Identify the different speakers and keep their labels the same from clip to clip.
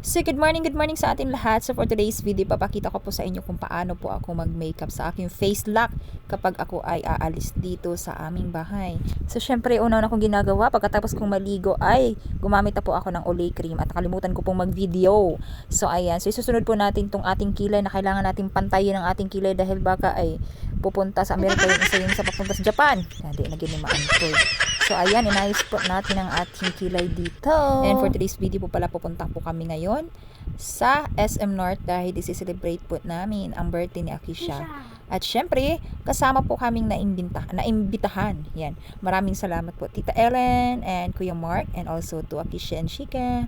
Speaker 1: So good morning sa ating lahat. So for today's video, papakita ko po sa inyo kung paano po ako mag-makeup sa aking face lock kapag ako ay aalis dito sa aming bahay. So syempre, una na akong ginagawa pagkatapos kong maligo ay gumamit na po ako ng Olay cream at nakalimutan ko pong mag-video. So ayan, so isusunod po natin tong ating kilay na kailangan nating pantayin ang ating kilay dahil baka ay pupunta sa Amerika yung isa yun sa papunta sa Japan. Hindi, naginimaan ko. So ayan, inayos po natin ang ating kilay dito. And for today's video po pala, pupunta po kami ngayon sa SM North dahil isi-celebrate po namin ang birthday ni Akisha. At syempre, kasama po kaming naimbitahan. Yan. Maraming salamat po Tita Ellen and Kuya Mark and also to Akisha and Shika.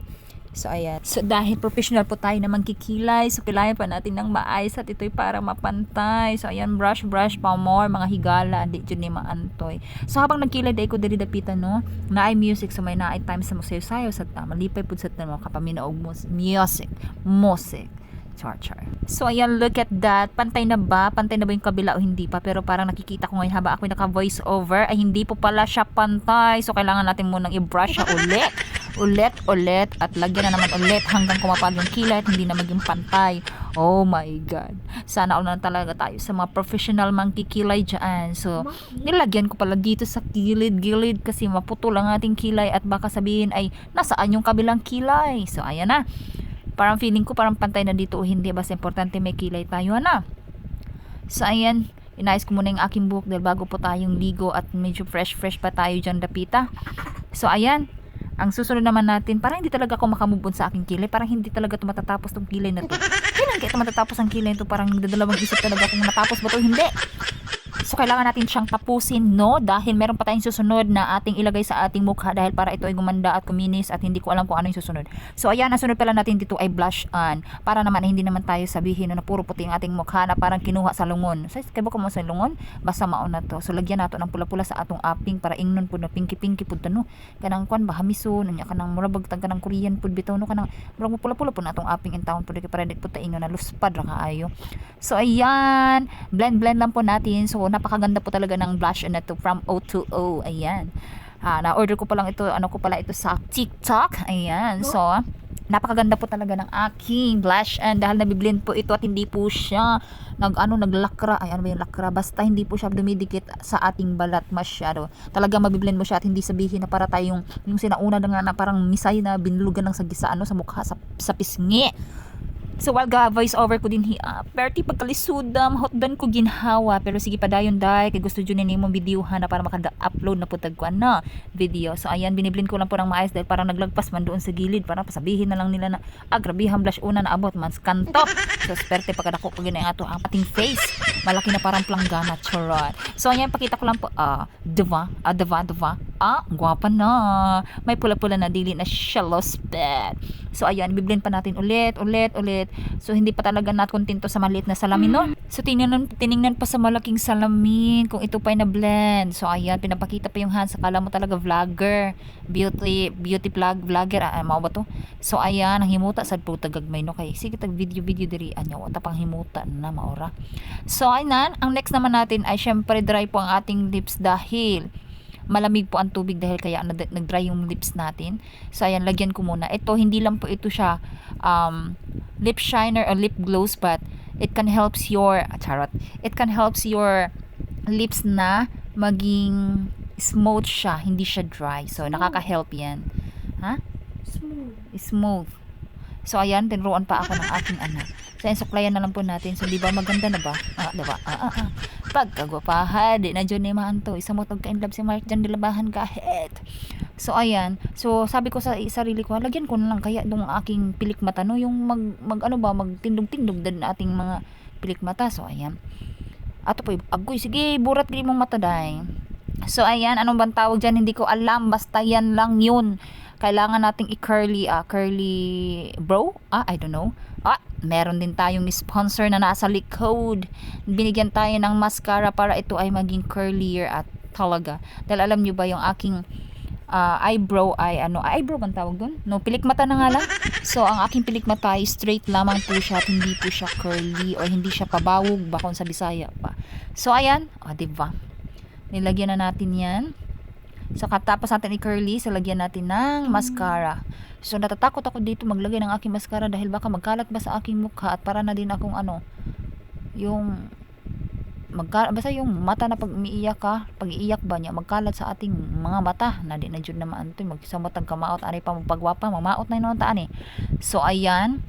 Speaker 1: So ayan. So dahil professional po tayo na magkikilay, so kailangan pa natin ng maayos at ito'y para mapantay. So ayan, brush pa more, mga higala, di dyan ni maantoy. So habang nagkilay, dahil ko dali dapitan no, na ay music, so may na ay time sa musayo-sayo sa malipay po sa tanong kapaminaog music. Char. So ayan, look at that. Pantay na ba? Pantay na ba yung kabila o hindi pa? Pero parang nakikita ko ngayon habang ako naka-voice over ay hindi po pala siya pantay. So kailangan natin munang i-brush siya ulit at lagyan na naman ulit hanggang kumapag yung kilay at hindi na maging pantay. Oh my God. Sana all na talaga tayo sa mga professional mangkikilay dyan. So, nilagyan ko pala dito sa gilid kasi maputol ang ating kilay at baka sabihin ay nasaan yung kabilang kilay. So, ayan na. Parang feeling ko parang pantay na dito o hindi. Basta importante may kilay tayo na. So, ayan. Inayos ko muna yung aking buhok dahil bago po tayong ligo at medyo fresh pa tayo dyan dapita. So, ayan. Ang susunod naman natin, parang hindi talaga ako makamove on sa aking kilay. Parang hindi talaga ito matatapos tong kilay na to. Kailan kaya ito matatapos ang kilay na to? Parang nagdadalawang isip talaga kung matapos ba to hindi. So kailangan natin siyang tapusin, no? Dahil meron pa tayong susunod na ating ilagay sa ating mukha dahil para ito ay gumanda at kuminis at hindi ko alam kung ano yung susunod. So ayan, ang sunod pala natin dito ay blush on. Para naman hindi naman tayo sabihin na puro puti ang ating mukha na parang kinuha sa lungon. So kaya ba mo sa lungon? Basta mauna to. So lagyan nato ng pula-pula sa atong aping para ingnon po na pinky po no. Kanang kwan ba hamiso, nanya kanang murabag tag kanang Korean food bitaw no kanang murag pula-pula po na atong aping in town po para di po ta ingnon na luspad ra kaayo. So ayan, blend lang po natin. So napakaganda po talaga ng blush na to from O2O. Ayan. Na-order ko pa lang ito, ito sa TikTok. Ayan. So, napakaganda po talaga ng aking blush and dahil nabiblend po ito at hindi po siya naglakra. Ay, ano ba yung lakra? Basta hindi po siya dumidikit sa ating balat masyado. Talaga mabiblend mo siya at hindi sabihin na para tayong yung sinauna na nga na parang misay na binlugan ng sa mukha sa pisngi. So while voice over ko din perti pagkalisudam hotdan ko ginhawa pero sige pa dayon kay gusto jud ni mo videohan na para maka-upload na po tagkuan na video. So ayan, biniblend ko lang po ng maayos dahil parang naglagpas man doon sa gilid para pasabihin na lang nila na grabihang blush una na abot man kanto. So sperte pagkadako ko ginay ato ang ating face. Malaki na parang planggana charot. So ayan, pakita ko lang po diva. Gwapa na. May pula-pula na dili na shallow sped. So ayan, biblend pa natin ulit. So hindi pa talaga kontento sa maliit na salamin no. So tiningnan pa sa malaking salamin kung ito pa ay na-blend. So ayan, pinapakita pa yung hands. Akala mo talaga vlogger, beauty vlogger. Mao ba to? So ayan, ang himuta sad po tagagmay no kay sige tag video diri anyo ta pang himuta na maora. So ayan, ang next naman natin ay syempre dry po ang ating lips dahil malamig po ang tubig dahil kaya nag-dry yung lips natin. So ayan, lagyan ko muna. Ito, hindi lang po ito siya lip shiner or lip gloss but it can helps your lips na maging smooth siya, hindi siya dry. So nakaka-help yan. Smooth. So ayan, tinruan pa ako ng aking anak. So ayan, suklayan na lang po natin. So di ba maganda na ba? Diba? Pagkagwapahan, di na dyan ni maanto. Isa mo tag ka-inlove si Mark dyan, dilabahan kahit. So ayan, so sabi ko sa sarili ko, lagyan ko na lang kaya dong aking pilik mata no, yung magtindog-tindog din ating mga pilik mata. So ayan. Ato po, agoy, sige, burat gini mong mata day. So ayan, anong bang tawag dyan? Hindi ko alam, basta yan lang yun. Kailangan nating i-curly brow? I don't know. Meron din tayong sponsor na nasa likod. Binigyan tayo ng mascara para ito ay maging curlier at talaga. Dahil alam nyo ba yung aking eyebrow ay eyebrow bang tawag doon? No, pilikmata na nga lang. So ang aking pilikmata ay straight lamang po siya at hindi po siya curly o hindi siya pabawog bakon sa Bisaya pa. So ayan, diba? Nilagyan na natin yan. So katapos natin i-curly, so lagyan natin ng mascara. So natatakot ako dito maglagay ng aking mascara dahil baka magkalat ba sa aking mukha at para na din akong yung basta yung mata na pag umiiyak ka, pag iiyak ba niya magkalat sa ating mga mata na di na jud na maantoy magsamotag kamaot ani pa magpagwapa mamaot na yun taan eh. So ayan,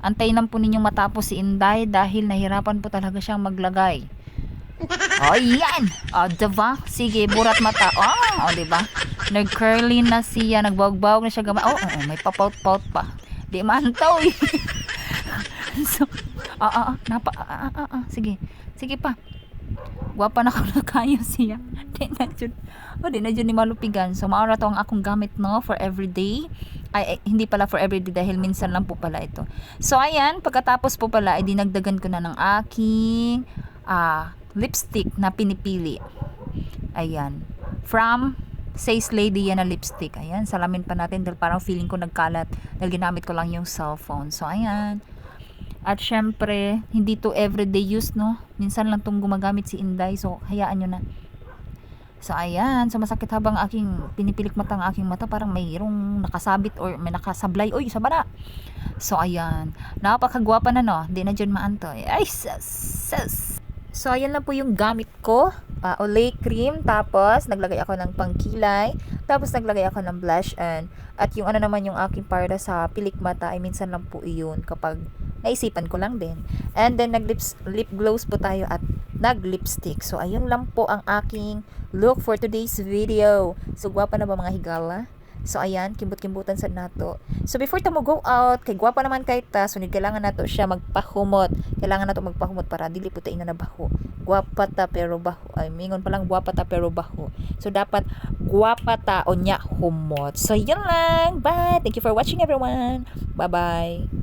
Speaker 1: antayin lang po ninyong matapos si Inday dahil nahirapan po talaga siyang maglagay. Ayan, diba? Sige, burat mata. Diba? Nag-curly na siya, nagbawag-bawag na siya gamay. May papout-pout pa. Di mantaw eh. So, sige pa. Gwapa na ako na kayo siya. Di na dyan ni malupigan. So, maura to ang akong gamit no for everyday. Ay, hindi pala for everyday dahil minsan lang po pala ito. So, ayan, pagkatapos po pala, ay dinagdagan ko na ng aking lipstick na pinipili. Ayan. From Says Lady yan na lipstick. Ayan, salamin pa natin dahil parang feeling ko nagkalat dahil ginamit ko lang yung cellphone. So, ayan. At syempre, hindi to everyday use, no? Minsan lang itong gumagamit si Inday. So, hayaan nyo na. So, ayan. So, masakit habang aking pinipilik mata ang aking mata. Parang mayroong nakasabit or may nakasablay. Uy, sabara. So, ayan. Napakagwapa na, no? Hindi na dyan maantoy. Ay, sus. So, ayan lang po yung gamit ko. Olay cream. Tapos, naglagay ako ng pangkilay. Tapos, naglagay ako ng blush on. At yung naman yung aking para sa pilik mata ay minsan lang po iyon kapag naisipan ko lang din. And then, lip gloss po tayo at nag-lipstick. So, ayun lang po ang aking look for today's video. So, gwapa na ba mga higala? So, ayan, kimbut-kimbutan sa nato. So, before ta mo go out, kay gwapa naman kay ta, so, kailangan nato siya magpahumot. Kailangan nato magpahumot para dili po tayo na baho. Gwapa ta pero baho. Ay, mingon pa lang gwapa ta pero baho. So, dapat gwapa ta o nya humot. So, yun lang. Bye! Thank you for watching everyone. Bye-bye!